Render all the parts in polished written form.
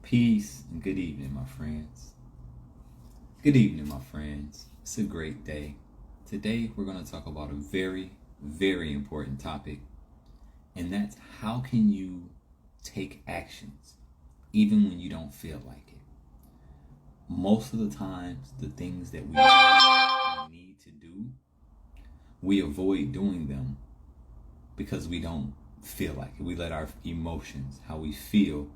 Peace and good evening, my friends. Good evening, my friends. It's a great day. Today, we're going to talk about a very, very important topic, and that's how can you take actions even when you don't feel like it. Most of the times, the things that we need to do, we avoid doing them because we don't feel like it. We let our emotions, how we feel,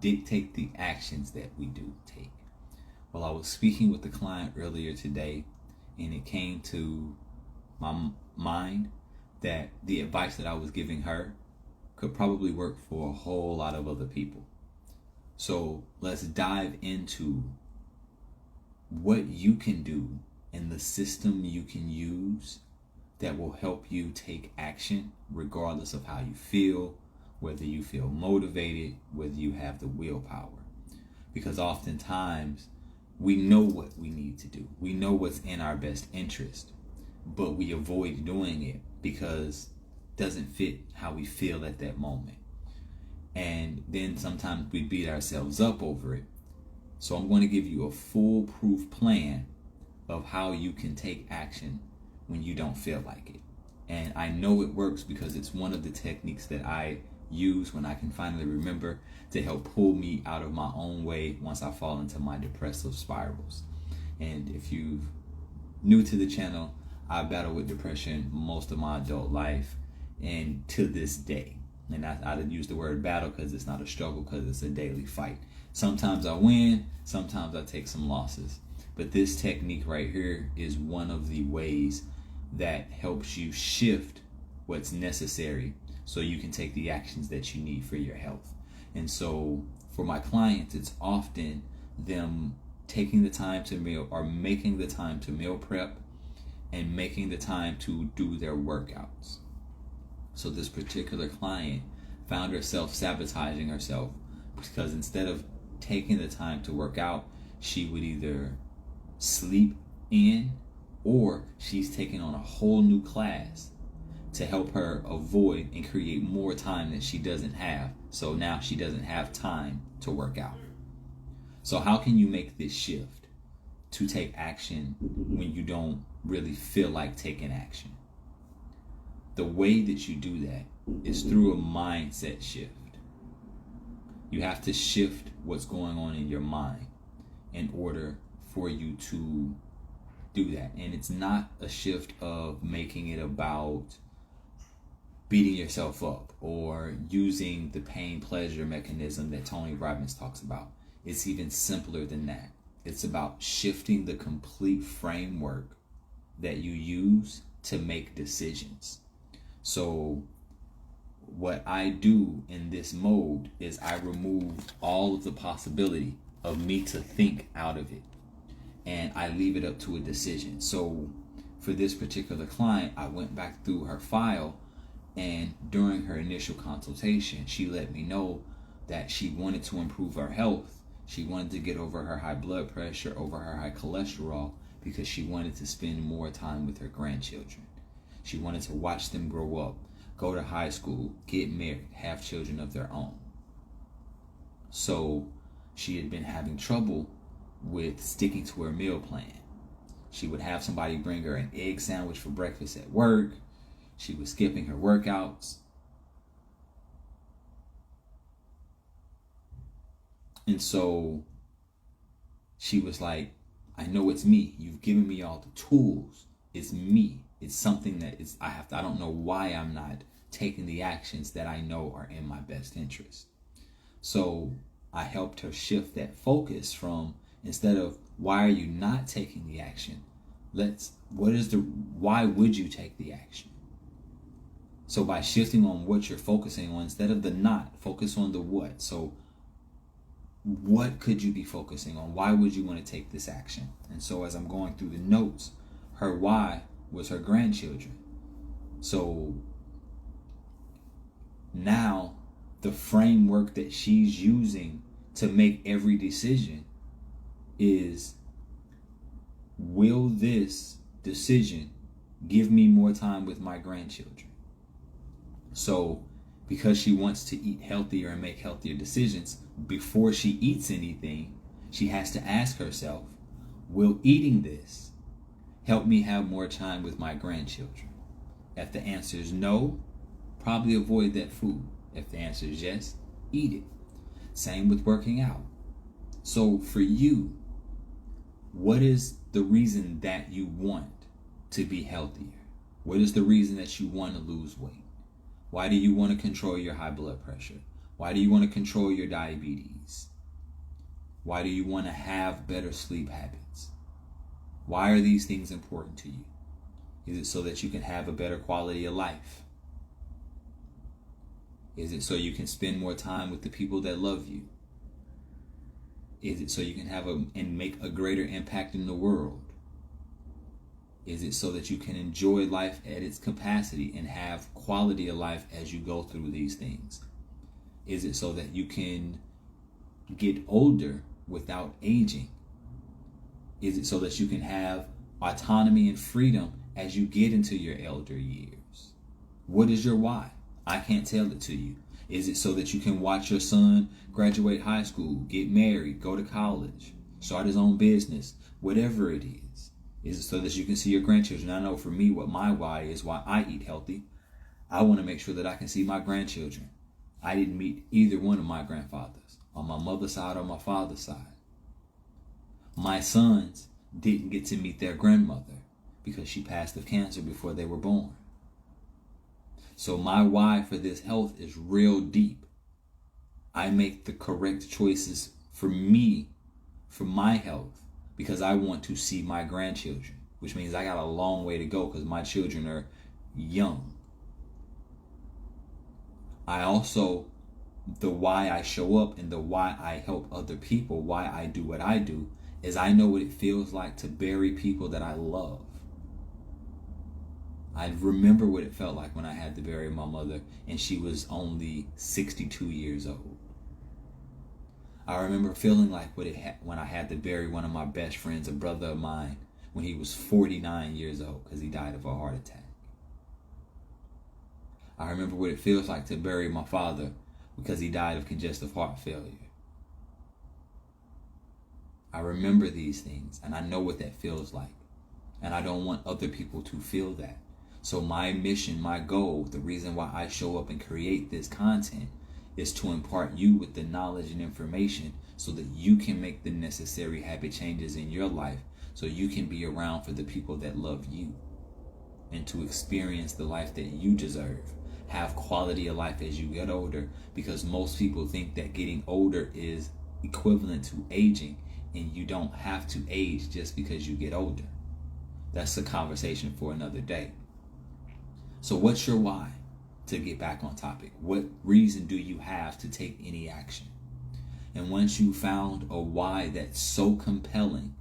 dictate the actions that we do take. Well, I was speaking with a client earlier today, and it came to my mind that the advice that I was giving her could probably work for a whole lot of other people. So let's dive into what you can do and the system you can use that will help you take action regardless of how you feel, whether you feel motivated, whether you have the willpower. Because oftentimes we know what we need to do. We know what's in our best interest, but we avoid doing it because it doesn't fit how we feel at that moment. And then sometimes we beat ourselves up over it. So I'm going to give you a foolproof plan of how you can take action when you don't feel like it. And I know it works because it's one of the techniques that I use when I can finally remember to help pull me out of my own way once I fall into my depressive spirals. And if you're new to the channel, I battle with depression most of my adult life and to this day. And I use the word battle because it's not a struggle, because it's a daily fight. Sometimes I win, sometimes I take some losses. But this technique right here is one of the ways that helps you shift what's necessary so you can take the actions that you need for your health. And so for my clients, it's often them taking the time to meal, or making the time to meal prep, and making the time to do their workouts. So this particular client found herself sabotaging herself because instead of taking the time to work out, she would either sleep in, or she's taking on a whole new class to help her avoid and create more time that she doesn't have. So now she doesn't have time to work out. So how can you make this shift to take action when you don't really feel like taking action? The way that you do that is through a mindset shift. You have to shift what's going on in your mind in order for you to do that. And it's not a shift of making it about beating yourself up or using the pain pleasure mechanism that Tony Robbins talks about. It's even simpler than that. It's about shifting the complete framework that you use to make decisions. So what I do in this mode is I remove all of the possibility of me to think out of it, and I leave it up to a decision. So for this particular client, I went back through her file, and during her initial consultation, she let me know that she wanted to improve her health. She wanted to get over her high blood pressure, over her high cholesterol, because she wanted to spend more time with her grandchildren. She wanted to watch them grow up, go to high school, get married, have children of their own. So she had been having trouble with sticking to her meal plan. She would have somebody bring her an egg sandwich for breakfast at work. She was skipping her workouts. And so she was like, I know it's me. You've given me all the tools. It's me. It's something that is I don't know why I'm not taking the actions that I know are in my best interest. So I helped her shift that focus from, instead of why are you not taking the action, why would you take the action? So by shifting on what you're focusing on, instead of the not, focus on the what. So what could you be focusing on? Why would you want to take this action? And so as I'm going through the notes, her why was her grandchildren. So now the framework that she's using to make every decision is, will this decision give me more time with my grandchildren? So because she wants to eat healthier and make healthier decisions, before she eats anything, she has to ask herself, will eating this help me have more time with my grandchildren? If the answer is no, probably avoid that food. If the answer is yes, eat it. Same with working out. So for you, what is the reason that you want to be healthier? What is the reason that you want to lose weight? Why do you want to control your high blood pressure? Why do you want to control your diabetes? Why do you want to have better sleep habits? Why are these things important to you? Is it so that you can have a better quality of life? Is it so you can spend more time with the people that love you? Is it so you can have and make a greater impact in the world? Is it so that you can enjoy life at its capacity and have quality of life as you go through these things? Is it so that you can get older without aging? Is it so that you can have autonomy and freedom as you get into your elder years? What is your why? I can't tell it to you. Is it so that you can watch your son graduate high school, get married, go to college, start his own business, whatever it is? Is it so that you can see your grandchildren? I know for me what my why is, why I eat healthy. I want to make sure that I can see my grandchildren. I didn't meet either one of my grandfathers on my mother's side or my father's side. My sons didn't get to meet their grandmother because she passed of cancer before they were born. So my why for this health is real deep. I make the correct choices for me, for my health, because I want to see my grandchildren, which means I got a long way to go because my children are young. I also, the why I show up and the why I help other people, why I do what I do, is I know what it feels like to bury people that I love. I remember what it felt like when I had to bury my mother and she was only 62 years old. I remember feeling like when I had to bury one of my best friends, a brother of mine, when he was 49 years old because he died of a heart attack. I remember what it feels like to bury my father because he died of congestive heart failure. I remember these things and I know what that feels like. And I don't want other people to feel that. So my mission, my goal, the reason why I show up and create this content is to impart you with the knowledge and information so that you can make the necessary habit changes in your life so you can be around for the people that love you and to experience the life that you deserve. Have quality of life as you get older, because most people think that getting older is equivalent to aging, and you don't have to age just because you get older. That's a conversation for another day. So what's your why? To get back on topic, what reason do you have to take any action? And once you found a why that's so compelling,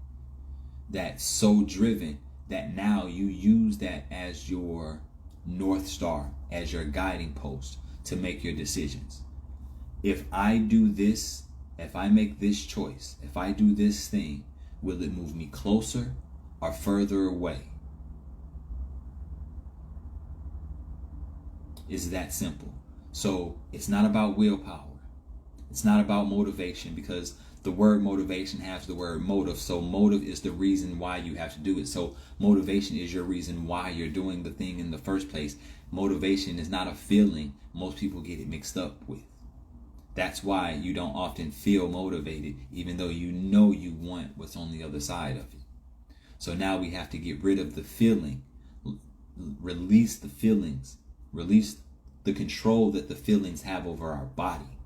that's so driven, that now you use that as your North Star, as your guiding post to make your decisions. If I do this, if I make this choice, if I do this thing, will it move me closer or further away? It's that simple. So it's not about willpower. It's not about motivation, because the word motivation has the word motive. So motive is the reason why you have to do it. So motivation is your reason why you're doing the thing in the first place. Motivation is not a feeling. Most people get it mixed up with. That's why you don't often feel motivated, even though you know you want what's on the other side of it. So now we have to get rid of the feeling, release the feelings, release the control that the feelings have over our body,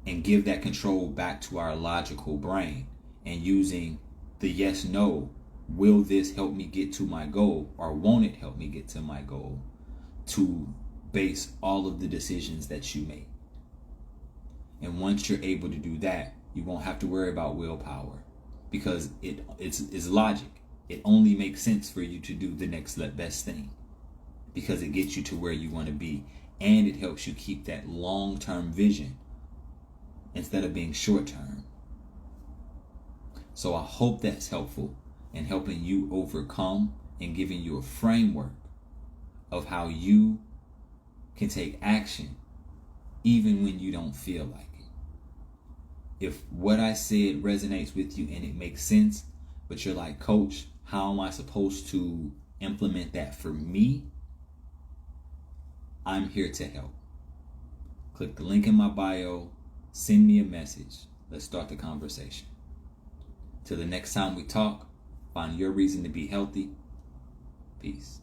and give that control back to our logical brain, and using the yes, no, will this help me get to my goal, or won't it help me get to my goal, to base all of the decisions that you make. And once you're able to do that, you won't have to worry about willpower, because it's logic. It only makes sense for you to do the next best thing, because it gets you to where you want to be, and it helps you keep that long-term vision instead of being short-term. So I hope that's helpful in helping you overcome and giving you a framework of how you can take action even when you don't feel like it. If what I said resonates with you and it makes sense, but you're like, Coach, how am I supposed to implement that for me? I'm here to help. Click the link in my bio, send me a message. Let's start the conversation. Till the next time we talk, find your reason to be healthy. Peace.